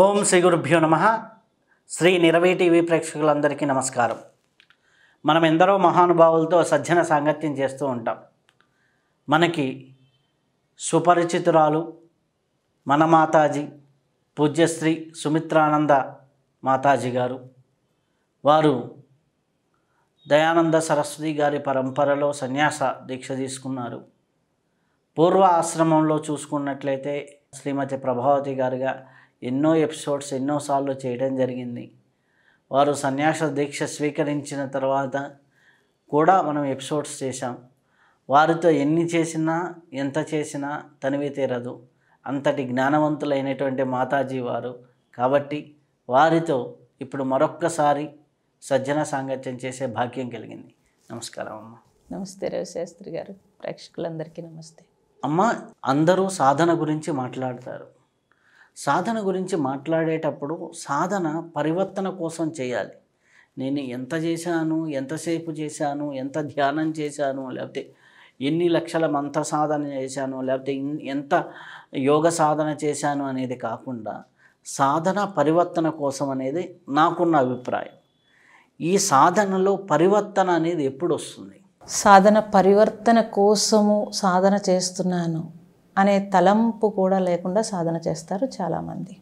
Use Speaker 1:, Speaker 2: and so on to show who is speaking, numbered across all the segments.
Speaker 1: ఓం శ్రీ గురుభ్యో నమః. శ్రీ నిరవి టీవీ ప్రేక్షకులందరికీ నమస్కారం. మనం ఎందరో మహానుభావులతో సజ్జన సాంగత్యం చేస్తూ ఉంటాం. మనకి సుపరిచితురాలు మన మాతాజీ పూజ్యశ్రీ సుమిత్రానంద మాతాజీ గారు. వారు దయానంద సరస్వతి గారి పరంపరలో సన్యాస దీక్ష తీసుకున్నారు. పూర్వ ఆశ్రమంలో చూసుకున్నట్లయితే శ్రీమతి ప్రభావతి గారుగా ఎన్నో ఎపిసోడ్స్ ఎన్నోసార్లు చేయడం జరిగింది. వారు సన్యాస దీక్ష స్వీకరించిన తర్వాత కూడా మనం ఎపిసోడ్స్ చేశాం. వారితో ఎన్ని చేసినా ఎంత చేసినా తనివి తీరదు. అంతటి జ్ఞానవంతులైనటువంటి మాతాజీ వారు. కాబట్టి వారితో ఇప్పుడు మరొక్కసారి సజ్జన సాంగత్యం చేసే భాగ్యం కలిగింది. నమస్కారం అమ్మ.
Speaker 2: నమస్తే రవిశాస్త్రి గారు. ప్రేక్షకులందరికీ నమస్తే.
Speaker 1: అమ్మ, అందరూ సాధన గురించి మాట్లాడతారు. సాధన గురించి మాట్లాడేటప్పుడు సాధన పరివర్తన కోసం చేయాలి. నేను ఎంత చేశాను, ఎంతసేపు చేశాను, ఎంత ధ్యానం చేశాను, లేకపోతే ఎన్ని లక్షల మంత్ర సాధన చేశాను, లేకపోతే ఎంత యోగ సాధన చేశాను అనేది కాకుండా సాధన పరివర్తన కోసం అనేది నాకున్న అభిప్రాయం. ఈ సాధనలో పరివర్తన అనేది ఎప్పుడు వస్తుంది?
Speaker 2: సాధన పరివర్తన కోసము సాధన చేస్తున్నాను అనే తలంపు కూడా లేకుండా సాధన చేస్తారు చాలామంది.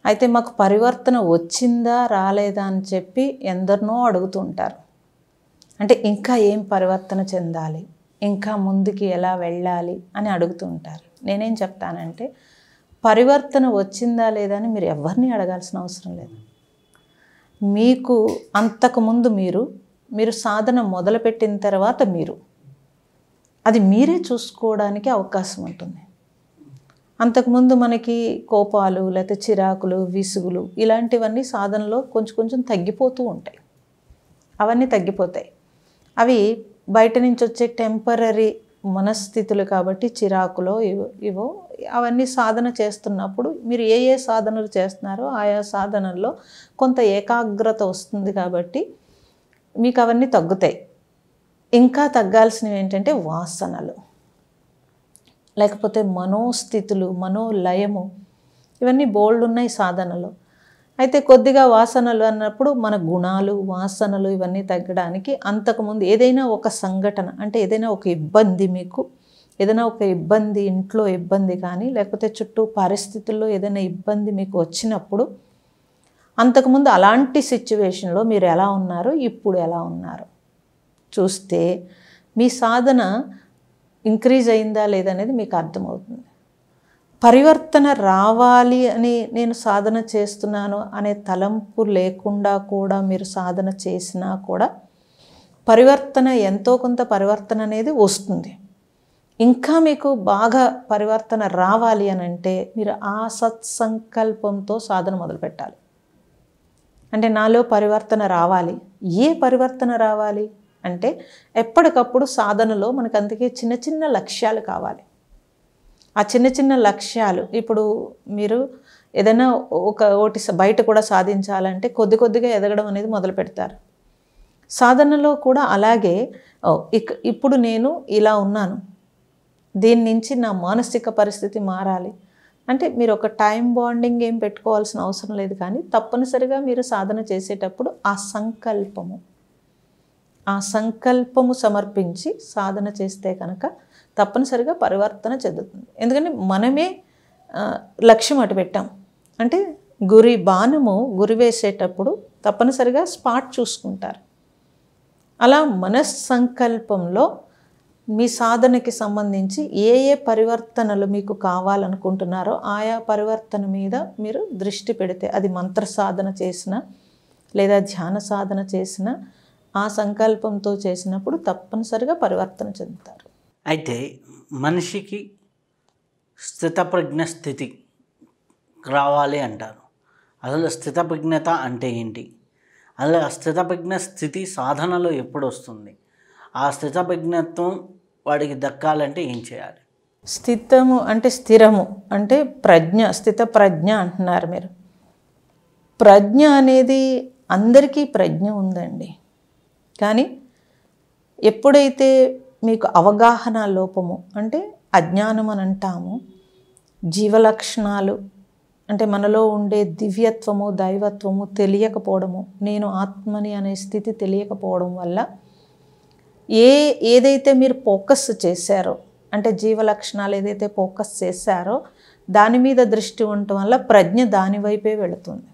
Speaker 2: అయితే మాకు పరివర్తన వచ్చిందా రాలేదా అని చెప్పి ఎందరినో అడుగుతుంటారు. అంటే ఇంకా ఏం పరివర్తన చెందాలి, ఇంకా ముందుకి ఎలా వెళ్ళాలి అని అడుగుతుంటారు. నేనేం చెప్తానంటే, పరివర్తన వచ్చిందా లేదా అని మీరు ఎవరిని అడగాల్సిన అవసరం లేదు. మీకు అంతకుముందు మీరు సాధన మొదలుపెట్టిన తర్వాత అది మీరే చూసుకోవడానికి అవకాశం ఉంటుంది. అంతకుముందు మనకి కోపాలు లేకపోతే చిరాకులు విసుగులు ఇలాంటివన్నీ సాధనలో కొంచెం తగ్గిపోతూ ఉంటాయి. అవన్నీ తగ్గిపోతాయి. అవి బయట నుంచి వచ్చే టెంపరరీ మనస్థితులు కాబట్టి చిరాకులో ఇవో అవన్నీ సాధన చేస్తున్నప్పుడు మీరు ఏ సాధనలు చేస్తున్నారో ఆయా సాధనల్లో కొంత ఏకాగ్రత వస్తుంది కాబట్టి మీకు అవన్నీ తగ్గుతాయి. ఇంకా తగ్గాల్సినవి ఏంటంటే వాసనలు, లేకపోతే మనోస్థితులు, మనోలయము, ఇవన్నీ బోల్డ్ ఉన్నాయి సాధనలో. అయితే కొద్దిగా వాసనలు అన్నప్పుడు మన గుణాలు వాసనలు ఇవన్నీ తగ్గడానికి అంతకుముందు ఏదైనా ఒక సంఘటన, అంటే ఏదైనా ఒక ఇబ్బంది, మీకు ఏదైనా ఒక ఇబ్బంది, ఇంట్లో ఇబ్బంది కానీ లేకపోతే చుట్టూ పరిస్థితుల్లో ఏదైనా ఇబ్బంది మీకు వచ్చినప్పుడు అంతకుముందు అలాంటి సిచ్యువేషన్లో మీరు ఎలా ఉన్నారు, ఇప్పుడు ఎలా ఉన్నారు చూస్తే మీ సాధన ఇంక్రీజ్ అయిందా లేదనేది మీకు అర్థమవుతుంది. పరివర్తన రావాలి అని నేను సాధన చేస్తున్నాను అనే తలంపు లేకుండా కూడా మీరు సాధన చేసినా కూడా పరివర్తన ఎంతో కొంత పరివర్తన అనేది వస్తుంది. ఇంకా మీకు బాగా పరివర్తన రావాలి అని అంటే మీరు ఆ సత్సంకల్పంతో సాధన మొదలుపెట్టాలి. అంటే నాలో పరివర్తన రావాలి. ఏ పరివర్తన రావాలి అంటే ఎప్పటికప్పుడు సాధనలో మనకు అందుకే చిన్న లక్ష్యాలు కావాలి. ఆ చిన్న లక్ష్యాలు, ఇప్పుడు మీరు ఏదైనా ఒకటి బయట కూడా సాధించాలంటే కొద్దిగా ఎదగడం అనేది మొదలు పెడతారు. సాధనలో కూడా అలాగే ఇప్పుడు నేను ఇలా ఉన్నాను, దీని నుంచి నా మానసిక పరిస్థితి మారాలి అంటే మీరు ఒక టైం బాండింగ్ ఏం పెట్టుకోవాల్సిన అవసరం లేదు. కానీ తప్పనిసరిగా మీరు సాధన చేసేటప్పుడు ఆ సంకల్పము సమర్పించి సాధన చేస్తే కనుక తప్పనిసరిగా పరివర్తన చెందుతుంది. ఎందుకంటే మనమే లక్ష్యం అటు పెట్టాం. అంటే బాణము గురి వేసేటప్పుడు తప్పనిసరిగా స్పాట్ చూసుకుంటారు. అలా మనస్సంకల్పంలో మీ సాధనకి సంబంధించి ఏ పరివర్తనలు మీకు కావాలనుకుంటున్నారో ఆయా పరివర్తన మీద మీరు దృష్టి పెడితే, అది మంత్ర సాధన చేసిన లేదా ధ్యాన సాధన చేసిన ఆ సంకల్పంతో చేసినప్పుడు తప్పనిసరిగా పరివర్తన చెందుతారు.
Speaker 1: అయితే మనిషికి స్థితప్రజ్ఞ స్థితి రావాలి అంటారు. అసలు స్థితప్రజ్ఞత అంటే ఏంటి? అసలు ఆ స్థితప్రజ్ఞ స్థితి సాధనలో ఎప్పుడు వస్తుంది? ఆ స్థితప్రజ్ఞత్వం వాడికి దక్కాలంటే ఏం చేయాలి?
Speaker 2: స్థితము అంటే స్థిరము అంటే ప్రజ్ఞ, స్థిత ప్రజ్ఞ అంటున్నారు మీరు. ప్రజ్ఞ అనేది అందరికీ ప్రజ్ఞ ఉందండి. కానీ ఎప్పుడైతే మీకు అవగాహన లోపము అంటే అజ్ఞానం అని అంటాము, జీవలక్షణాలు అంటే మనలో ఉండే దివ్యత్వము దైవత్వము తెలియకపోవడము, నేను ఆత్మని అనే స్థితి తెలియకపోవడం వల్ల ఏదైతే మీరు ఫోకస్ చేశారో, అంటే జీవ లక్షణాలు ఏదైతే ఫోకస్ చేశారో దాని మీద దృష్టి ఉండటం వల్ల ప్రజ్ఞ దాని వైపే వెళుతుంది.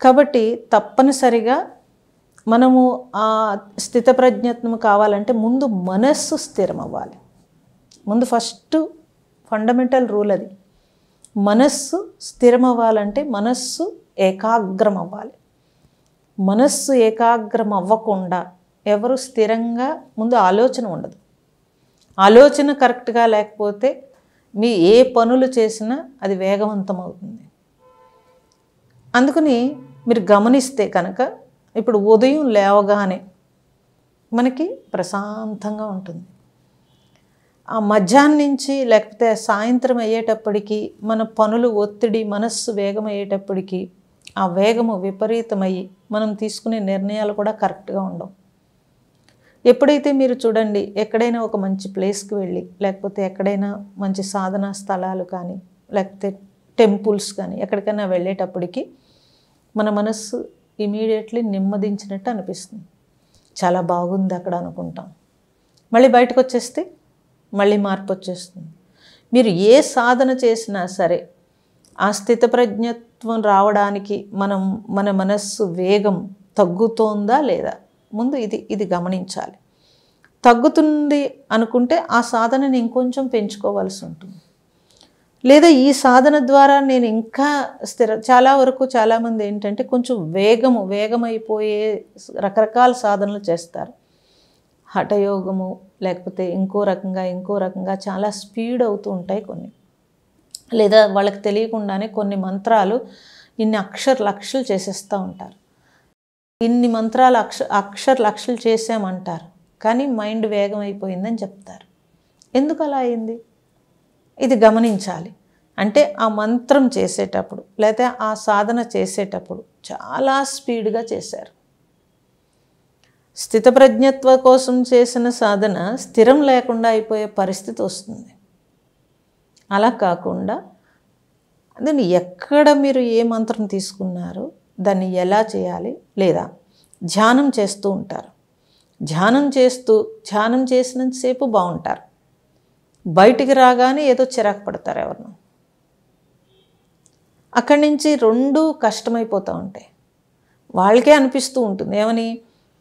Speaker 2: కాబట్టి తప్పనిసరిగా మనము ఆ స్థితప్రజ్ఞత్వం కావాలంటే ముందు మనస్సు స్థిరం అవ్వాలి. ముందు ఫస్ట్ ఫండమెంటల్ రూల్ అది. మనస్సు స్థిరం అవ్వాలంటే మనస్సు ఏకాగ్రం అవ్వాలి. మనస్సు ఏకాగ్రం అవ్వకుండా ఎవరు స్థిరంగా ముందు ఆలోచన ఉండదు. ఆలోచన కరెక్ట్గా లేకపోతే మీ ఏ పనులు చేసినా అది వేగవంతం అవుతుంది. అందుకని మీరు గమనిస్తే కనుక ఇప్పుడు ఉదయం లేవగానే మనకి ప్రశాంతంగా ఉంటుంది. ఆ మధ్యాహ్నం నుంచి లేకపోతే సాయంత్రం అయ్యేటప్పటికి మన పనులు ఒత్తిడి మనస్సు వేగం అయ్యేటప్పటికి ఆ వేగము విపరీతమయ్యి మనం తీసుకునే నిర్ణయాలు కూడా కరెక్ట్గా ఉండవు. ఎప్పుడైతే మీరు చూడండి ఎక్కడైనా ఒక మంచి ప్లేస్కి వెళ్ళి లేకపోతే ఎక్కడైనా మంచి సాధనా స్థలాలు కానీ లేకపోతే టెంపుల్స్ కానీ ఎక్కడికైనా వెళ్ళేటప్పటికి మన మనస్సు ఇమీడియట్లీ నెమ్మదించినట్టు అనిపిస్తుంది. చాలా బాగుంది అక్కడ అనుకుంటాం. మళ్ళీ బయటకు వచ్చేస్తే మళ్ళీ మార్పు వచ్చేస్తుంది. మీరు ఏ సాధన చేసినా సరే ఆ స్థితప్రజ్ఞత్వం రావడానికి మన మనస్సు వేగం తగ్గుతోందా లేదా ముందు ఇది గమనించాలి. తగ్గుతుంది అనుకుంటే ఆ సాధనని ఇంకొంచెం పెంచుకోవాల్సి ఉంటుంది. లేదా ఈ సాధన ద్వారా నేను ఇంకా చాలా వరకు చాలామంది ఏంటంటే కొంచెం వేగమైపోయే రకరకాల సాధనలు చేస్తారు. హఠయోగము లేకపోతే ఇంకో రకంగా చాలా స్పీడ్ అవుతూ ఉంటాయి కొన్ని. లేదా వాళ్ళకి తెలియకుండానే కొన్ని మంత్రాలు ఇన్ని లక్షలు చేసేస్తూ ఉంటారు. ఇన్ని మంత్రాలు లక్షలు చేసామంటారు, కానీ మైండ్ వేగం అయిపోయిందని చెప్తారు. ఎందుకు అలా అయింది? ఇది గమనించాలి. అంటే ఆ మంత్రం చేసేటప్పుడు లేదా ఆ సాధన చేసేటప్పుడు చాలా స్పీడ్గా చేశారు. స్థితప్రజ్ఞత్వ కోసం చేసిన సాధన స్థిరం లేకుండా అయిపోయే పరిస్థితి వస్తుంది. అలా కాకుండా దాన్ని ఎక్కడ మీరు ఏ మంత్రం తీసుకున్నారో దాన్ని ఎలా చేయాలి, లేదా ధ్యానం చేస్తూ ఉంటారు. ధ్యానం చేసినంతసేపు బాగుంటారు. బయటికి రాగానే ఏదో చిరాకు పడతారు ఎవరినో. అక్కడి నుంచి రెండూ కష్టమైపోతూ ఉంటాయి. వాళ్ళకే అనిపిస్తూ ఉంటుంది ఏమని,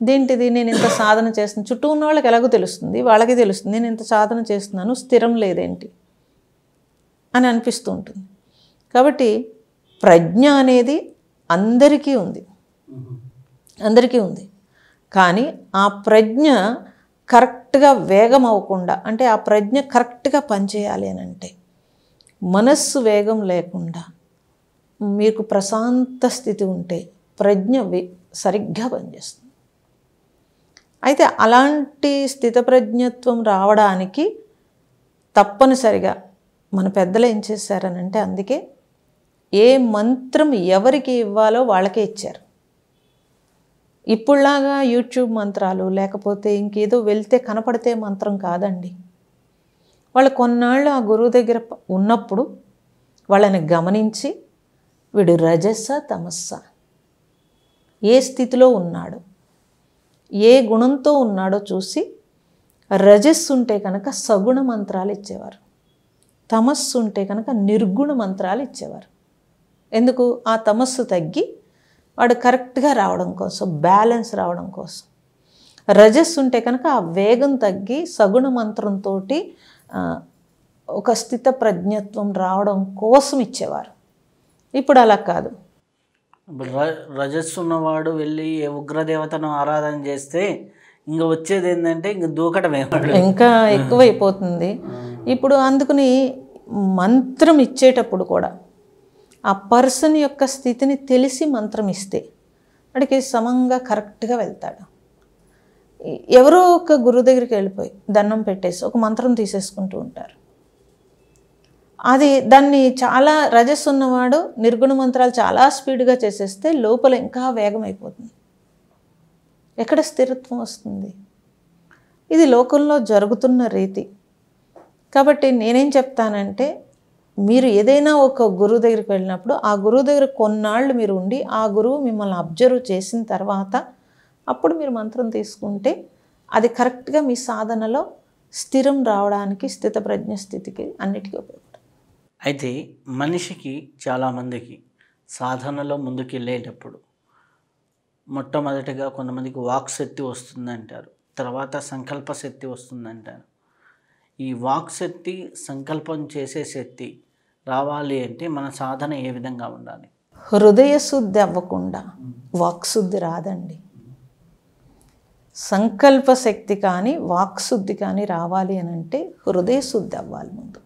Speaker 2: దేంటిది నేను ఇంత సాధన చేస్తున్నాను. చుట్టూ ఉన్న వాళ్ళకి ఎలాగో తెలుస్తుంది, వాళ్ళకి తెలుస్తుంది నేను ఇంత సాధన చేస్తున్నాను, స్థిరం లేదేంటి అని అనిపిస్తూ ఉంటుంది. కాబట్టి ప్రజ్ఞ అనేది అందరికీ ఉంది. కానీ ఆ ప్రజ్ఞ కరెక్ట్గా వేగం అవ్వకుండా, అంటే ఆ ప్రజ్ఞ కరెక్ట్గా పనిచేయాలి అని అంటే మనస్సు వేగం లేకుండా మీకు ప్రశాంత స్థితి ఉంటే ప్రజ్ఞ సరిగ్గా పనిచేస్తుంది. అయితే అలాంటి స్థితప్రజ్ఞత్వం రావడానికి తప్పనిసరిగా మన పెద్దలు ఏం చేశారనంటే, అందుకే ఏ మంత్రం ఎవరికి ఇవ్వాలో వాళ్ళకే ఇచ్చారు. ఇప్పుడులాగా యూట్యూబ్ మంత్రాలు లేకపోతే ఇంకేదో వెళ్తే కనపడితే మంత్రం కాదండి. వాళ్ళు కొన్నాళ్ళు ఆ గురువు దగ్గర ఉన్నప్పుడు వాళ్ళని గమనించి వీడు రజస్స తమస్స, ఏ స్థితిలో ఉన్నాడు, ఏ గుణంతో ఉన్నాడో చూసి రజస్సు ఉంటే కనుక సగుణ మంత్రాలు ఇచ్చేవారు, తమస్సు ఉంటే కనుక నిర్గుణ మంత్రాలు ఇచ్చేవారు. ఎందుకు? ఆ తమస్సు తగ్గి వాడు కరెక్ట్గా రావడం కోసం, బ్యాలెన్స్ రావడం కోసం. రజస్సు ఉంటే కనుక ఆ వేగం తగ్గి సగుణ మంత్రంతో ఒక స్థిత ప్రజ్ఞత్వం రావడం కోసం ఇచ్చేవారు. ఇప్పుడు అలా కాదు.
Speaker 1: రజస్సు ఉన్నవాడు వెళ్ళి ఉగ్రదేవతను ఆరాధన చేస్తే ఇంకా వచ్చేది ఏంటంటే ఇంక దూకటమే,
Speaker 2: ఇంకా ఎక్కువైపోతుంది. ఇప్పుడు అందుకని మంత్రం ఇచ్చేటప్పుడు కూడా ఆ పర్సన్ యొక్క స్థితిని తెలిసి మంత్రం ఇస్తే వాడికి సమంగా కరెక్ట్గా వెళ్తాడు. ఎవరో ఒక గురువు దగ్గరికి వెళ్ళిపోయి దండం పెట్టేసి ఒక మంత్రం తీసేసుకుంటూ ఉంటారు. దాన్ని చాలా రజస్సు ఉన్నవాడు నిర్గుణ మంత్రాలు చాలా స్పీడ్గా చేసేస్తే లోపల ఇంకా వేగం అయిపోతుంది. ఎక్కడ స్థిరత్వం వస్తుంది? ఇది లోకంలో జరుగుతున్న రీతి. కాబట్టి నేనేం చెప్తానంటే, మీరు ఏదైనా ఒక గురువు దగ్గరికి వెళ్ళినప్పుడు ఆ గురువు దగ్గర కొన్నాళ్ళు మీరు ఉండి ఆ గురువు మిమ్మల్ని అబ్జర్వ్ చేసిన తర్వాత అప్పుడు మీరు మంత్రం తీసుకుంటే అది కరెక్ట్గా మీ సాధనలో స్థిరం రావడానికి, స్థితప్రజ్ఞ స్థితికి అన్నిటికీ ఉపయోగపడుతుంది.
Speaker 1: అయితే మనిషికి చాలామందికి సాధనలో ముందుకు వెళ్ళేటప్పుడు మొట్టమొదటిగా కొంతమందికి వాక్శక్తి వస్తుందంటారు, తర్వాత సంకల్ప శక్తి వస్తుందంటారు. ఈ వాక్శక్తి, సంకల్పం చేసే శక్తి రావాలి అంటే మన సాధన ఏ విధంగా ఉండాలి?
Speaker 2: హృదయ శుద్ధి అవ్వకుండా వాక్శుద్ధి రాదండి. సంకల్ప శక్తి కానీ వాక్శుద్ధి కానీ రావాలి అని అంటే హృదయ శుద్ధి అవ్వాలి ముందు.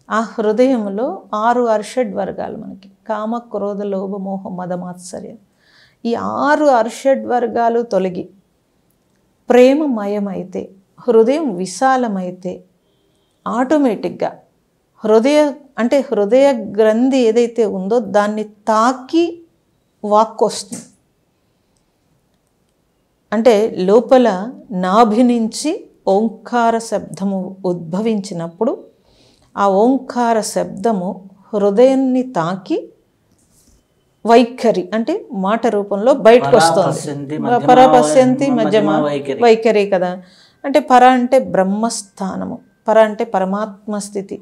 Speaker 2: ఆ హృదయంలో 6 అర్షడ్ వర్గాలు మనకి, కామ, క్రోధ, లోభ, మోహ, మద, మాత్సర్యం. ఈ 6 అర్షడ్ వర్గాలు తొలగి ప్రేమమయమైతే, హృదయం విశాలమైతే ఆటోమేటిక్గా హృదయ గ్రంథి ఏదైతే ఉందో దాన్ని తాకి వాక్కు వస్తుంది. అంటే లోపల నాభి నుంచి ఓంకార శబ్దము ఉద్భవించినప్పుడు ఆ ఓంకార శబ్దము హృదయాన్ని తాకి వైఖరి అంటే మాట రూపంలో బయటకు వస్తుంది. పరపశ్యంతి మధ్యమ వైఖరి కదా. అంటే పర అంటే బ్రహ్మస్థానము, పర అంటే పరమాత్మ స్థితి.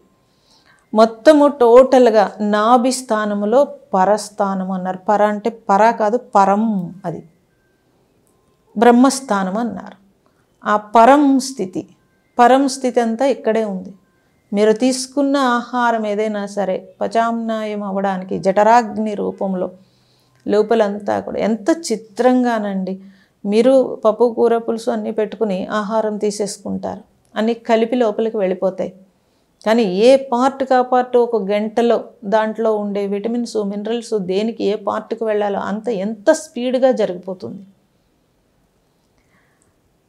Speaker 2: మొత్తము టోటల్గా నాభి స్థానములో పరస్థానం అన్నారు. పర అంటే పర కాదు, పరం, అది బ్రహ్మస్థానం అన్నారు. ఆ పరం స్థితి అంతా ఇక్కడే ఉంది. మీరు తీసుకున్న ఆహారం ఏదైనా సరే పచామ్నాయం అవ్వడానికి జఠరాగ్ని రూపంలో లోపలంతా కూడా ఎంత చిత్రంగానండి. మీరు పప్పు, కూర, పులుసు అన్నీ పెట్టుకుని ఆహారం తీసేసుకుంటారు, అన్నీ కలిపి లోపలికి వెళ్ళిపోతాయి. కానీ ఏ పార్ట్కి ఆ పార్ట్ ఒక గంటలో దాంట్లో ఉండే విటమిన్స్, మినరల్స్ దేనికి ఏ పార్ట్కి వెళ్ళాలో అంత ఎంత స్పీడ్గా జరిగిపోతుంది.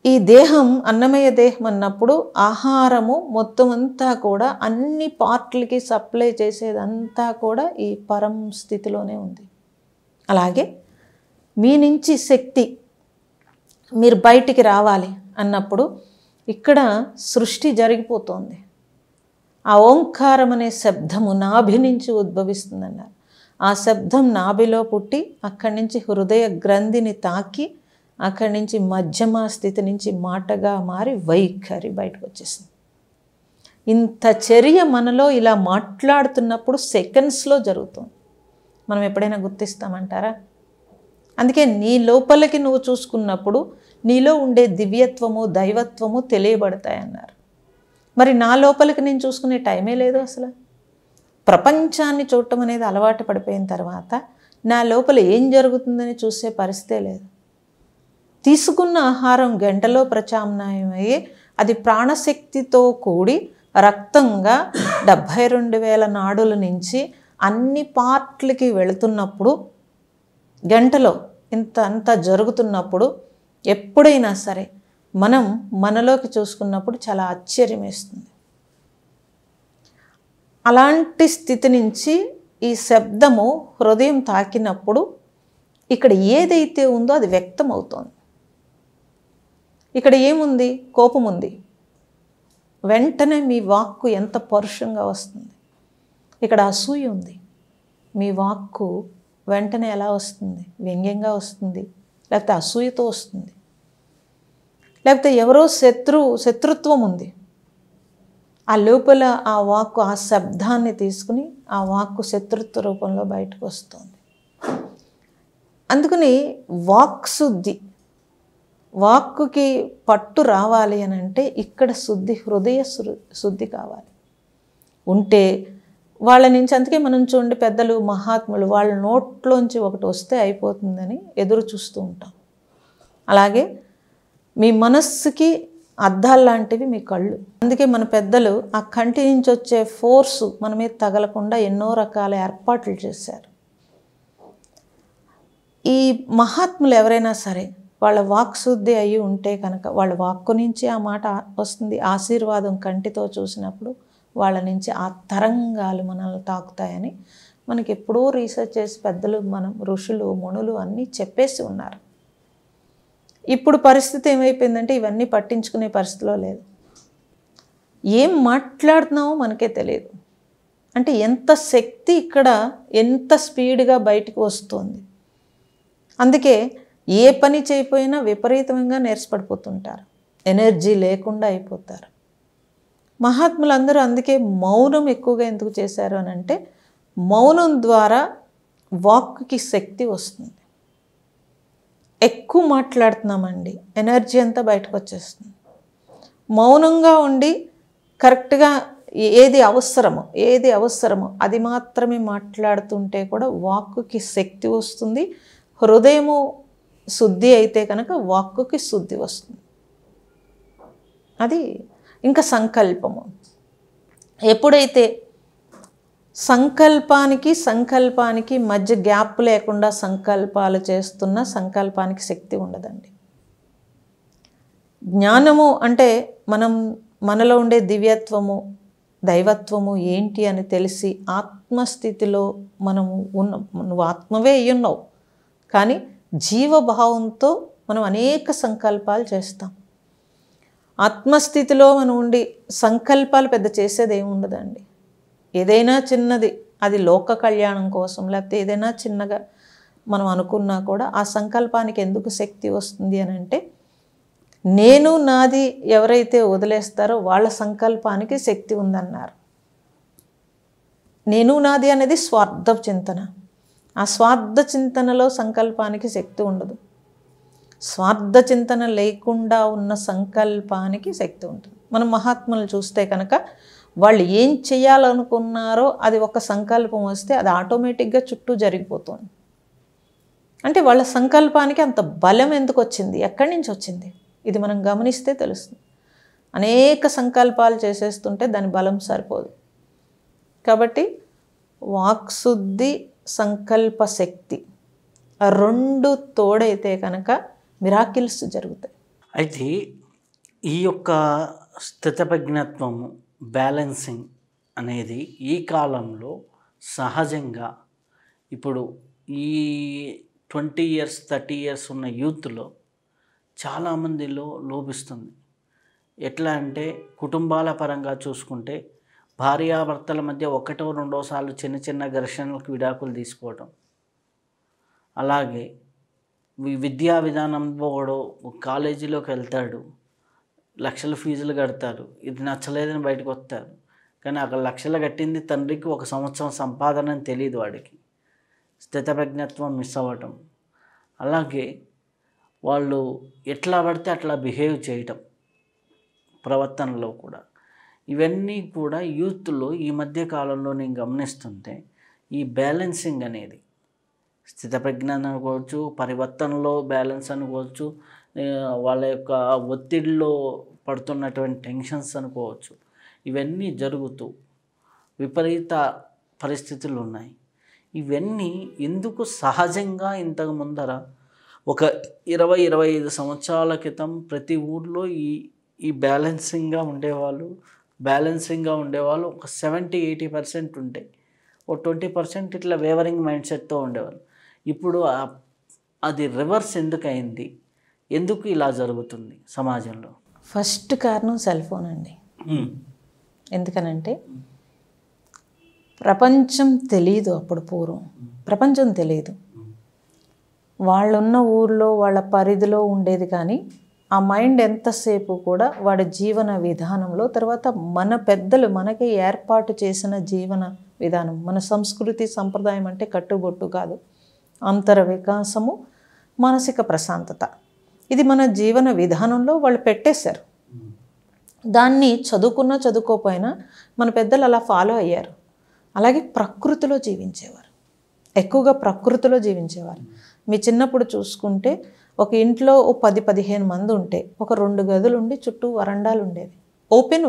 Speaker 2: ఈ దేహం అన్నమయ దేహం అన్నప్పుడు ఆహారము మొత్తం అంతా కూడా అన్ని పార్ట్లకి సప్లై చేసేదంతా కూడా ఈ పరం స్థితిలోనే ఉంది. అలాగే మీ నుంచి శక్తి మీరు బయటికి రావాలి అన్నప్పుడు ఇక్కడ సృష్టి జరిగిపోతుంది. ఆ ఓంకారం అనే శబ్దము నాభి నుంచి ఉద్భవిస్తుందన్నారు. ఆ శబ్దం నాభిలో పుట్టి అక్కడి నుంచి హృదయ గ్రంథిని తాకి అక్కడి నుంచి మధ్యమ స్థితి నుంచి మాటగా మారి వైఖరి బయటకు వచ్చేసింది. ఇంత చర్య మనలో ఇలా మాట్లాడుతున్నప్పుడు సెకండ్స్లో జరుగుతుంది. మనం ఎప్పుడైనా గుర్తిస్తామంటారా? అందుకే నీ లోపలికి నువ్వు చూసుకున్నప్పుడు నీలో ఉండే దివ్యత్వము, దైవత్వము తెలియబడతాయన్నారు. మరి నా లోపలికి నేను చూసుకునే టైమే లేదు అసలు. ప్రపంచాన్ని చూడటం అనేది అలవాటు పడిపోయిన తర్వాత నా లోపల ఏం జరుగుతుందని చూసే పరిస్థితే లేదు. తీసుకున్న ఆహారం గంటలో ప్రత్యామ్నాయమయ్యి అది ప్రాణశక్తితో కూడి రక్తంగా 72,000 నాడుల నుంచి అన్ని పార్ట్లకి వెళుతున్నప్పుడు, గంటలో అంత జరుగుతున్నప్పుడు ఎప్పుడైనా సరే మనం మనలోకి చూసుకున్నప్పుడు చాలా ఆశ్చర్యం వేస్తుంది. అలాంటి స్థితి నుంచి ఈ శబ్దము హృదయం తాకినప్పుడు ఇక్కడ ఏదైతే ఉందో అది వ్యక్తం అవుతోంది. ఇక్కడ ఏముంది? కోపం ఉంది. వెంటనే మీ వాక్కు ఎంత పరుషంగా వస్తుంది. ఇక్కడ అసూయ ఉంది. మీ వాక్కు వెంటనే ఎలా వస్తుంది? వ్యంగ్యంగా వస్తుంది, లేకపోతే అసూయతో వస్తుంది, లేకపోతే ఎవరో శత్రుత్వం ఉంది. ఆ లోపల ఆ వాక్కు ఆ శబ్దాన్ని తీసుకుని ఆ వాక్కు శత్రుత్వ రూపంలో బయటకు వస్తుంది. అందుకని వాక్శుద్ధి, వాక్కుకి పట్టు రావాలి అని అంటే ఇక్కడ శుద్ధి, హృదయ శుద్ధి కావాలి. ఉంటే వాళ్ళ నుంచి, అందుకే మనం చూడండి పెద్దలు, మహాత్ములు వాళ్ళ నోట్లోంచి ఒకటి వస్తే అయిపోతుందని ఎదురు చూస్తూ ఉంటాం. అలాగే మీ మనస్సుకి అద్దాలు లాంటివి మీ కళ్ళు. అందుకే మన పెద్దలు ఆ కంటి నుంచి వచ్చే ఫోర్సు మన మీద తగలకుండా ఎన్నో రకాల ఏర్పాట్లు చేశారు. ఈ మహాత్ములు ఎవరైనా సరే వాళ్ళ వాక్శుద్ధి అయ్యి ఉంటే కనుక వాళ్ళ వాక్కు నుంచి ఆ మాట వస్తుంది. ఆశీర్వాదం కంటితో చూసినప్పుడు వాళ్ళ నుంచి ఆ తరంగాలు మనల్ని తాకుతాయని మనకి ఎప్పుడో రీసెర్చ్ చేసి పెద్దలు, మనం ఋషులు, మునులు అన్నీ చెప్పేసి ఉన్నారు. ఇప్పుడు పరిస్థితి ఏమైపోయిందంటే ఇవన్నీ పట్టించుకునే పరిస్థితిలో లేదు. ఏం మాట్లాడుతున్నామో మనకే తెలియదు. అంటే ఎంత శక్తి ఇక్కడ ఎంత స్పీడ్గా బయటికి వస్తుంది. అందుకే ఏ పని చేయకపోయినా విపరీతంగా నీరసపడిపోతుంటారు, ఎనర్జీ లేకుండా అయిపోతారు. మహాత్ములందరూ అందుకే మౌనం ఎక్కువగా ఎందుకు చేశారు అని అంటే, మౌనం ద్వారా వాక్కి శక్తి వస్తుంది. ఎక్కువ మాట్లాడుతున్నామండి, ఎనర్జీ అంతా బయటకు వచ్చేస్తుంది. మౌనంగా ఉండి కరెక్ట్గా ఏది అవసరమో అది మాత్రమే మాట్లాడుతుంటే కూడా వాక్కుకి శక్తి వస్తుంది. హృదయము శుద్ధి అయితే కనుక వాక్కుకి శుద్ధి వస్తుంది. అది ఇంకా సంకల్పము. ఎప్పుడైతే సంకల్పానికి మధ్య గ్యాప్ లేకుండా సంకల్పాలు చేస్తున్న సంకల్పానికి శక్తి ఉండదండి. జ్ఞానము అంటే మనలో ఉండే దివ్యత్వము, దైవత్వము ఏంటి అని తెలిసి ఆత్మస్థితిలో మనము నువ్వు ఆత్మవే అయ్యున్నావు, కానీ జీవభావంతో మనం అనేక సంకల్పాలు చేస్తాం. ఆత్మస్థితిలో మనం ఉండి సంకల్పాలు పెద్ద చేసేది ఏమి ఉండదండి. ఏదైనా చిన్నది, అది లోక కళ్యాణం కోసం, లేకపోతే ఏదైనా చిన్నగా మనం అనుకున్నా కూడా ఆ సంకల్పానికి ఎందుకు శక్తి వస్తుంది అని అంటే, నేను నాది ఎవరైతే వదిలేస్తారో వాళ్ళ సంకల్పానికి శక్తి ఉందన్నారు. నేను నాది అనేది స్వార్థ చింతన. ఆ స్వార్థ చింతనలో సంకల్పానికి శక్తి ఉండదు. స్వార్థ చింతన లేకుండా ఉన్న సంకల్పానికి శక్తి ఉంటుంది. మనం మహాత్ములు చూస్తే కనుక వాళ్ళు ఏం చేయాలనుకున్నారో అది ఒక సంకల్పం వస్తే అది ఆటోమేటిక్గా చుట్టూ జరిగిపోతుంది. అంటే వాళ్ళ సంకల్పానికి అంత బలం ఎందుకు వచ్చింది, ఎక్కడి నుంచి వచ్చింది, ఇది మనం గమనిస్తే తెలుస్తుంది. అనేక సంకల్పాలు చేసేస్తుంటే దాని బలం సరిపోదు. కాబట్టి వాక్శుద్ధి, సంకల్ప శక్తి ఆ రెండు తోడైతే కనుక మిరాకిల్స్ జరుగుతాయి.
Speaker 1: అయితే ఈ యొక్క స్థితప్రజ్ఞత్వము, బ్యాలెన్సింగ్ అనేది ఈ కాలంలో సహజంగా ఇప్పుడు ఈ 20 years 30 years ఉన్న యూత్లో చాలామందిలో లోపిస్తుంది. ఎట్లా అంటే కుటుంబాల పరంగా చూసుకుంటే భార్యాభర్తల మధ్య ఒకటో రెండో సార్లు చిన్న చిన్న ఘర్షణలకు విడాకులు తీసుకోవడం, అలాగే విద్యా విధానంలో కూడా కాలేజీలోకి వెళ్తాడు, లక్షల ఫీజులు కడతారు, ఇది నచ్చలేదని బయటకు వస్తారు. కానీ అక్కడ లక్షలు కట్టింది తండ్రికి 1 సంవత్సరం సంపాదన అని తెలియదు వాడికి. స్థితప్రజ్ఞత్వం మిస్ అవ్వటం, అలాగే వాళ్ళు ఎట్లా పడితే అట్లా బిహేవ్ చేయటం ప్రవర్తనలో కూడా, ఇవన్నీ కూడా యూత్లో ఈ మధ్య కాలంలో నేను గమనిస్తుంటే ఈ బ్యాలెన్సింగ్ అనేది స్థితప్రజ్ఞ అనుకోవచ్చు, పరివర్తనలో బ్యాలెన్స్ అనుకోవచ్చు, వాళ్ళ యొక్క ఒత్తిడిలో పడుతున్నటువంటి టెన్షన్స్ అనుకోవచ్చు, ఇవన్నీ జరుగుతూ విపరీత పరిస్థితులు ఉన్నాయి. ఇవన్నీ ఎందుకు సహజంగా ఇంతకు ముందర ఒక 20-25 సంవత్సరాల క్రితం ప్రతి ఊర్లో ఈ బ్యాలెన్సింగ్గా ఉండేవాళ్ళు ఒక 70-80% ఉంటే, ఒక 20% ఇట్లా వేవరింగ్ మైండ్ సెట్తో ఉండేవాళ్ళు. ఇప్పుడు అది రివర్స్ ఎందుకు అయింది, ఎందుకు ఇలా జరుగుతుంది సమాజంలో?
Speaker 2: ఫస్ట్ కారణం సెల్ ఫోన్ అండి. ఎందుకనంటే ప్రపంచం తెలీదు. అప్పుడు పూర్వం ప్రపంచం తెలియదు. వాళ్ళున్న ఊర్లో వాళ్ళ పరిధిలో ఉండేది, కానీ ఆ మైండ్ ఎంతసేపు కూడా వాడి జీవన విధానంలో, తర్వాత మన పెద్దలు మనకి ఏర్పాటు చేసిన జీవన విధానం, మన సంస్కృతి సంప్రదాయం అంటే కట్టుబొట్టు కాదు, అంతర వికాసము, మానసిక ప్రశాంతత, ఇది మన జీవన విధానంలో వాళ్ళు పెట్టేశారు. దాన్ని చదువుకోపోయినా మన పెద్దలు అలా ఫాలో అయ్యారు. అలాగే ప్రకృతిలో జీవించేవారు, ఎక్కువగా ప్రకృతిలో జీవించేవారు. మీ చిన్నప్పుడు చూసుకుంటే ఒక ఇంట్లో 10-15 మంది ఉంటే ఒక 2 గదులు ఉండి చుట్టూ వరండాలు ఉండేవి, ఓపెన్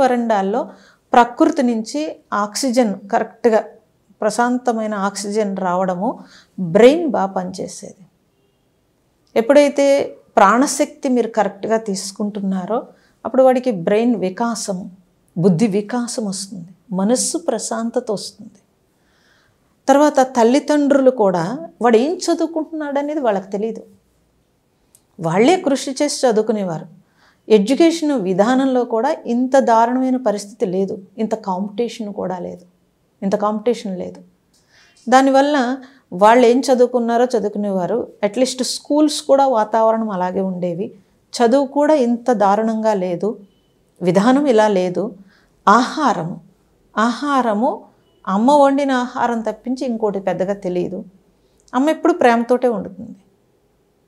Speaker 2: వరండాల్లో ప్రకృతి నుంచి ఆక్సిజన్ కరెక్ట్గా ప్రశాంతమైన ఆక్సిజన్ రావడము, బ్రెయిన్ బాగా పనిచేసేది. ఎప్పుడైతే ప్రాణశక్తి మీరు కరెక్ట్గా తీసుకుంటున్నారో అప్పుడు వాడికి బ్రెయిన్ వికాసము, బుద్ధి వికాసం వస్తుంది, మనస్సు ప్రశాంతత వస్తుంది. తర్వాత తల్లిదండ్రులు కూడా వాడు ఏం చదువుకుంటున్నాడు అనేది వాళ్ళకి తెలియదు, వాళ్ళే కృషి చేసి చదువుకునేవారు. ఎడ్యుకేషన్ విధానంలో కూడా ఇంత దారుణమైన పరిస్థితి లేదు, ఇంత కాంపిటీషన్ కూడా లేదు, ఇంత కాంపిటీషన్ లేదు. దానివల్ల వాళ్ళు ఏం చదువుకున్నారో చదువుకునేవారు, అట్లీస్ట్ స్కూల్స్ కూడా వాతావరణం అలాగే ఉండేవి, చదువు కూడా ఇంత దారుణంగా లేదు, విధానం ఇలా లేదు. ఆహారము అమ్మ వండిన ఆహారం తప్పించి ఇంకోటి పెద్దగా తెలియదు. అమ్మ ఎప్పుడు ప్రేమతోటే వండుతుంది.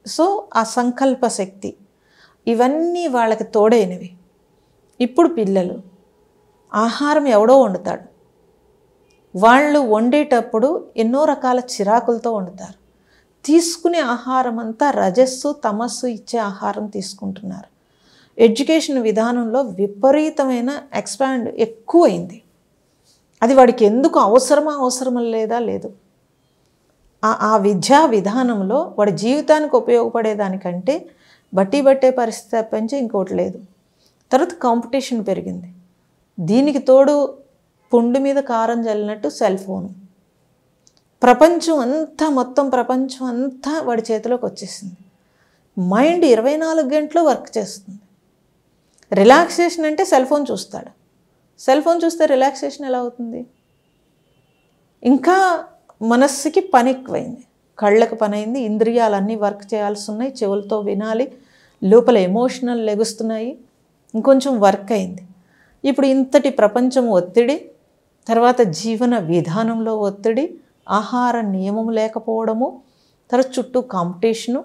Speaker 2: సో ఆ సంకల్ప శక్తి ఇవన్నీ వాళ్ళకి తోడైనవి. ఇప్పుడు పిల్లలు ఆహారం ఎవడో వండుతాడు, వాళ్ళు వండేటప్పుడు ఎన్నో రకాల చిరాకులతో వండుతారు. తీసుకునే ఆహారం అంతా రజస్సు తమస్సు ఇచ్చే ఆహారం తీసుకుంటున్నారు. ఎడ్యుకేషన్ విధానంలో విపరీతమైన ఎక్స్పాండ్ ఎక్కువైంది. అది వాడికి ఎందుకు అవసరం లేదా లేదు. ఆ విద్యా విధానంలో వాడి జీవితానికి ఉపయోగపడేదానికంటే బట్టే పరిస్థితి తప్పించి ఇంకోటి లేదు. తర్వాత కాంపిటీషన్ పెరిగింది. దీనికి తోడు పుండు మీద కారం జల్లినట్టు సెల్ ఫోను. ప్రపంచం అంతా, మొత్తం ప్రపంచం అంతా వాడి చేతిలోకి వచ్చేసింది. మైండ్ 24 గంటలు వర్క్ చేస్తుంది. రిలాక్సేషన్ అంటే సెల్ ఫోన్ చూస్తాడు. సెల్ ఫోన్ చూస్తే రిలాక్సేషన్ ఎలా అవుతుంది? ఇంకా మనస్సుకి పని ఎక్కువైంది, కళ్ళకు పని అయింది, ఇంద్రియాలన్నీ వర్క్ చేయాల్సి ఉన్నాయి, చెవులతో వినాలి, లోపల ఎమోషనల్ లెగుస్తున్నాయి, ఇంకొంచెం వర్క్ అయింది. ఇప్పుడు ఇంతటి ప్రపంచం ఒత్తిడి, తర్వాత జీవన విధానంలో ఒత్తిడి, ఆహార నియమం లేకపోవడము, తర్వాత చుట్టూ కాంపిటీషను,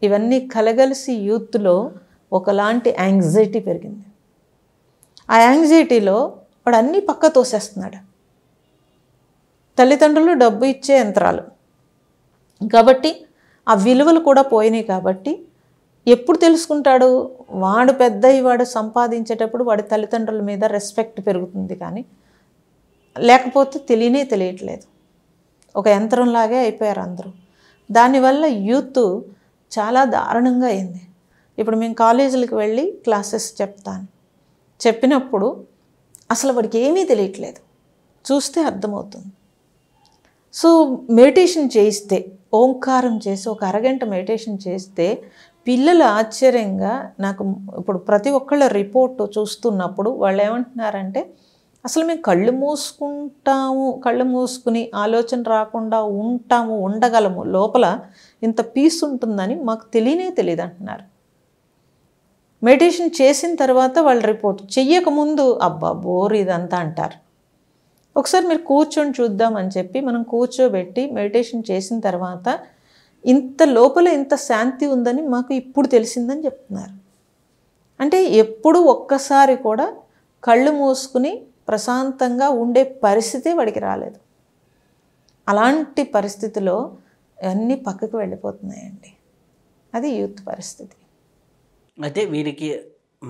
Speaker 2: ఇవన్నీ కలగలిసి యూత్లో ఒకలాంటి యాంగ్జైటీ పెరిగింది. ఆ యాంగ్జైటీలో వాడు అన్నీ పక్క తోసేస్తున్నాడు. తల్లిదండ్రులు డబ్బు ఇచ్చే యంత్రాలు కాబట్టి ఆ విలువలు కూడా పోయినాయి. కాబట్టి ఎప్పుడు తెలుసుకుంటాడు? వాడు వాడు సంపాదించేటప్పుడు వాడి తల్లిదండ్రుల మీద రెస్పెక్ట్ పెరుగుతుంది, కానీ లేకపోతే తెలియట్లేదు. ఒక యంత్రంలాగే అయిపోయారు అందరూ. దానివల్ల యూత్ చాలా దారుణంగా అయింది. ఇప్పుడు మేము కాలేజీలకు వెళ్ళి క్లాసెస్ చెప్పినప్పుడు అసలు వాడికి ఏమీ తెలియట్లేదు, చూస్తే అర్థమవుతుంది. సో మెడిటేషన్ చేయిస్తే, ఓంకారం చేసి ఒక అరగంట మెడిటేషన్ చేస్తే పిల్లలు ఆశ్చర్యంగా, నాకు ఇప్పుడు ప్రతి ఒక్కళ్ళ రిపోర్ట్ చూస్తున్నప్పుడు వాళ్ళు ఏమంటున్నారంటే, అసలు మేము కళ్ళు మూసుకుని ఆలోచన రాకుండా ఉండగలము, లోపల ఇంత పీస్ ఉంటుందని మాకు తెలియదు అంటున్నారు. మెడిటేషన్ చేసిన తర్వాత వాళ్ళ రిపోర్ట్, చెయ్యకముందు అబ్బా బోర్ ఇదంతా అంటారు. ఒకసారి మీరు కూర్చొని చూద్దామని చెప్పి మనం కూర్చోబెట్టి మెడిటేషన్ చేసిన తర్వాత ఇంత లోపల ఇంత శాంతి ఉందని మాకు ఇప్పుడు తెలిసిందని చెప్తున్నారు. అంటే ఎప్పుడు ఒక్కసారి కూడా కళ్ళు మూసుకుని ప్రశాంతంగా ఉండే పరిస్థితి వాడికి రాలేదు. అలాంటి పరిస్థితిలో అన్నీ పక్కకు వెళ్ళిపోతున్నాయండి. అది యూత్ పరిస్థితి.
Speaker 1: అయితే వీరికి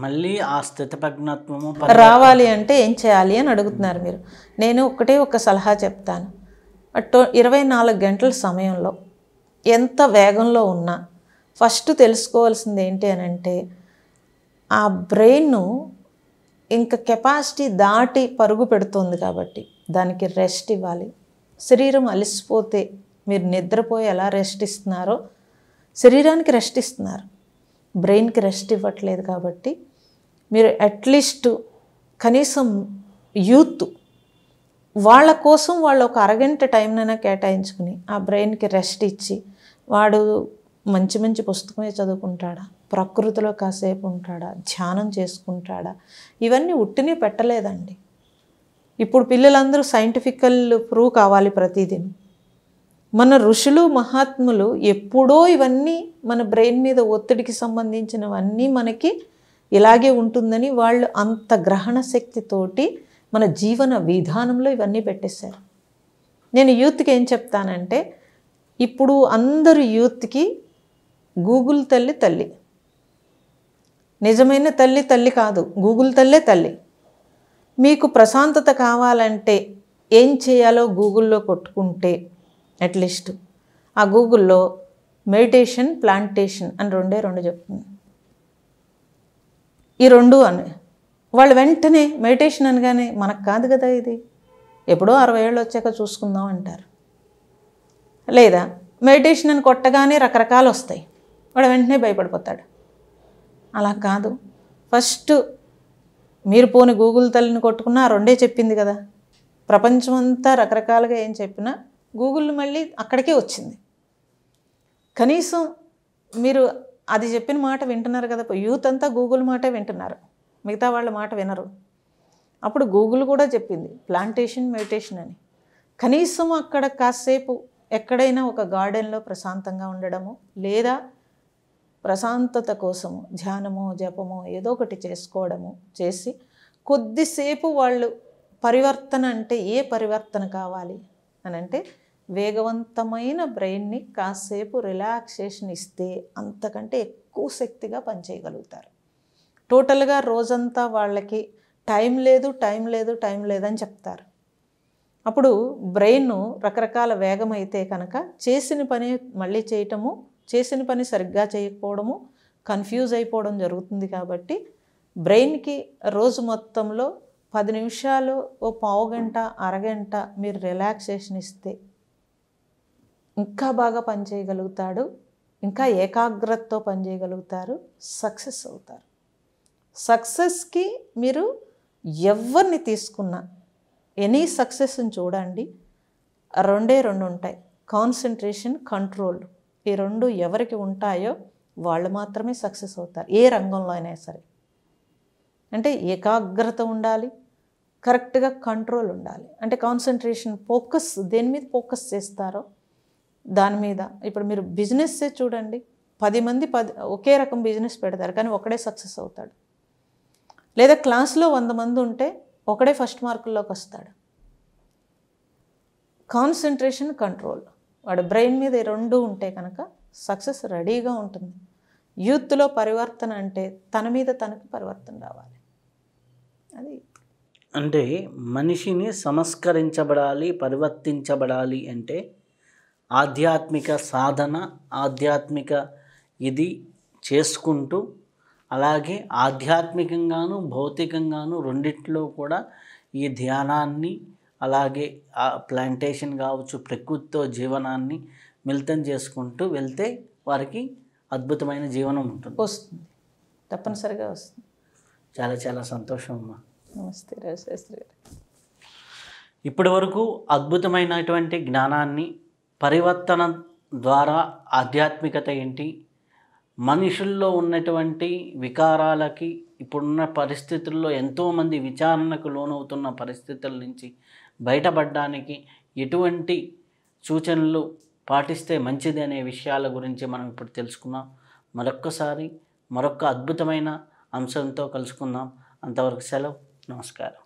Speaker 1: మళ్ళీ ఆ స్థితప్రజ్ఞత్వము
Speaker 2: రావాలి అంటే ఏం చేయాలి అని అడుగుతున్నారు మీరు. నేను ఒక సలహా చెప్తాను. 24 గంటల సమయంలో ఎంత వేగంలో ఉన్నా ఫస్ట్ తెలుసుకోవాల్సింది ఏంటి అని అంటే, ఆ బ్రెయిన్ ఇంకా కెపాసిటీ దాటి పరుగు పెడుతుంది కాబట్టి దానికి రెస్ట్ ఇవ్వాలి. శరీరం అలసిపోతే మీరు నిద్రపోయి ఎలా రెస్ట్ ఇస్తున్నారో శరీరానికి రెస్ట్ ఇస్తున్నారు, బ్రెయిన్కి రెస్ట్ ఇవ్వట్లేదు. కాబట్టి మీరు అట్లీస్ట్ కనీసం యూత్ వాళ్ళ కోసం వాళ్ళు ఒక అరగంట టైంనైనా కేటాయించుకుని ఆ బ్రెయిన్కి రెస్ట్ ఇచ్చి, వాడు మంచి పుస్తకమే చదువుకుంటాడా, ప్రకృతిలో కాసేపు ఉంటాడా, ధ్యానం చేసుకుంటాడా, ఇవన్నీ ఉట్టినే పెట్టలేదండి. ఇప్పుడు పిల్లలందరూ సైంటిఫికల్ ప్రూవ్ కావాలి ప్రతిదీ. మన ఋషులు మహాత్ములు ఎప్పుడో ఇవన్నీ మన బ్రెయిన్ మీద ఒత్తిడికి సంబంధించినవన్నీ మనకి ఇలాగే ఉంటుందని వాళ్ళు అంత గ్రహణ శక్తితోటి మన జీవన విధానంలో ఇవన్నీ పెట్టేశారు. నేను యూత్కి ఏం చెప్తానంటే, ఇప్పుడు అందరు యూత్కి గూగుల్ తల్లి నిజమైన తల్లి కాదు, గూగుల్ తల్లి. మీకు ప్రశాంతత కావాలంటే ఏం చేయాలో గూగుల్లో కొట్టుకుంటే అట్లీస్ట్ ఆ గూగుల్లో మెడిటేషన్, ప్లాంటేషన్ అని రెండు చెప్తుంది. ఈ రెండు అని వాళ్ళు వెంటనే మెడిటేషన్ అనగానే మనకు కాదు కదా ఇది, ఎప్పుడో 60 ఏళ్ళు వచ్చాక చూసుకుందాం అంటారు. లేదా మెడిటేషన్ అని కొట్టగానే రకరకాలు వస్తాయి, వాడు వెంటనే భయపడిపోతాడు. అలా కాదు, ఫస్ట్ మీరు పోని గూగుల్ తల్లిని కొట్టుకున్నా ఆ రెండే చెప్పింది కదా. ప్రపంచమంతా రకరకాలుగా ఏం చెప్పినా గూగుల్ మళ్ళీ అక్కడికే వచ్చింది. కనీసం మీరు అది చెప్పిన మాట వింటున్నారు కదా. యూత్ అంతా గూగుల్ మాటే వింటున్నారు, మిగతా వాళ్ళ మాట వినరు. అప్పుడు గూగుల్ కూడా చెప్పింది ప్లాంటేషన్ మెడిటేషన్ అని. కనీసం అక్కడ కాసేపు ఎక్కడైనా ఒక గార్డెన్లో ప్రశాంతంగా ఉండడము, లేదా ప్రశాంతత కోసము ధ్యానమో జపమో ఏదో ఒకటి చేసుకోవడము చేసి కొద్దిసేపు వాళ్ళు పరివర్తన అంటే ఏ పరివర్తన కావాలి అని అంటే వేగవంతమైన బ్రెయిన్ని కాసేపు రిలాక్సేషన్ ఇస్తే అంతకంటే ఎక్కువ శక్తిగా పనిచేయగలుగుతారు. టోటల్గా రోజంతా వాళ్ళకి టైం లేదని చెప్తారు. అప్పుడు బ్రెయిన్ రకరకాల వేగం అయితే కనుక చేసిన పని మళ్ళీ చేయటము, చేసిన పని సరిగ్గా చేయకపోవడము, కన్ఫ్యూజ్ అయిపోవడం జరుగుతుంది. కాబట్టి బ్రెయిన్కి రోజు మొత్తంలో 10 నిమిషాలు, ఓ పావు గంట, అరగంట మీరు రిలాక్సేషన్ ఇస్తే ఇంకా బాగా పనిచేయగలుగుతాడు, ఇంకా ఏకాగ్రతతో పనిచేయగలుగుతారు, సక్సెస్ అవుతారు. సక్సెస్కి మీరు ఎవరిని తీసుకున్నా ఎనీ సక్సెస్ని చూడండి, రెండే ఉంటాయి, కాన్సన్ట్రేషన్, కంట్రోల్. ఈ రెండు ఎవరికి ఉంటాయో వాళ్ళు మాత్రమే సక్సెస్ అవుతారు, ఏ రంగంలో అయినా సరే. అంటే ఏకాగ్రత ఉండాలి, కరెక్ట్గా కంట్రోల్ ఉండాలి. అంటే కాన్సన్ట్రేషన్, ఫోకస్, దేని మీద ఫోకస్ చేస్తారో దాని మీద. ఇప్పుడు మీరు బిజినెస్సే చూడండి, 10 మంది ఒకే రకం బిజినెస్ పెడతారు కానీ ఒకడే సక్సెస్ అవుతాడు. లేదా క్లాస్లో 100 మంది ఉంటే ఒకడే ఫస్ట్ మార్కుల్లోకి వస్తాడు. కాన్సన్ట్రేషన్, కంట్రోల్, వాడు బ్రెయిన్ మీద 2 ఉంటే కనుక సక్సెస్ రెడీగా ఉంటుంది. యూత్లో పరివర్తన అంటే తన మీద తనకు పరివర్తన రావాలి. అది
Speaker 1: అంటే మనిషిని సంస్కరించబడాలి, పరివర్తించబడాలి అంటే ఆధ్యాత్మిక సాధన, ఆధ్యాత్మిక ఇది చేసుకుంటూ, అలాగే ఆధ్యాత్మికంగాను భౌతికంగాను రెండిట్లో కూడా ఈ ధ్యానాన్ని, అలాగే ఆ ప్లాంటేషన్ కావచ్చు, ప్రకృతితో జీవనాన్ని మిళితం చేసుకుంటూ వెళ్తే వారికి అద్భుతమైన జీవనం ఉంటుంది,
Speaker 2: వస్తుంది, తప్పనిసరిగా వస్తుంది.
Speaker 1: చాలా చాలా సంతోషం అమ్మా.
Speaker 2: నమస్తే రాజశాస్త్రి గారు.
Speaker 1: ఇప్పటి వరకు అద్భుతమైనటువంటి జ్ఞానాన్ని, పరివర్తన ద్వారా ఆధ్యాత్మికత ఏంటి, మనుషుల్లో ఉన్నటువంటి వికారాలకి, ఇప్పుడున్న పరిస్థితుల్లో ఎంతోమంది విచారణకు లోనవుతున్న పరిస్థితుల నుంచి బయటపడడానికి ఎటువంటి సూచనలు పాటిస్తే మంచిది అనే విషయాల గురించి మనం ఇప్పుడు తెలుసుకున్నాం. మరొక్కసారి మరొక అద్భుతమైన అంశంతో కలుసుకుందాం. అంతవరకు సెలవు. నమస్కారం.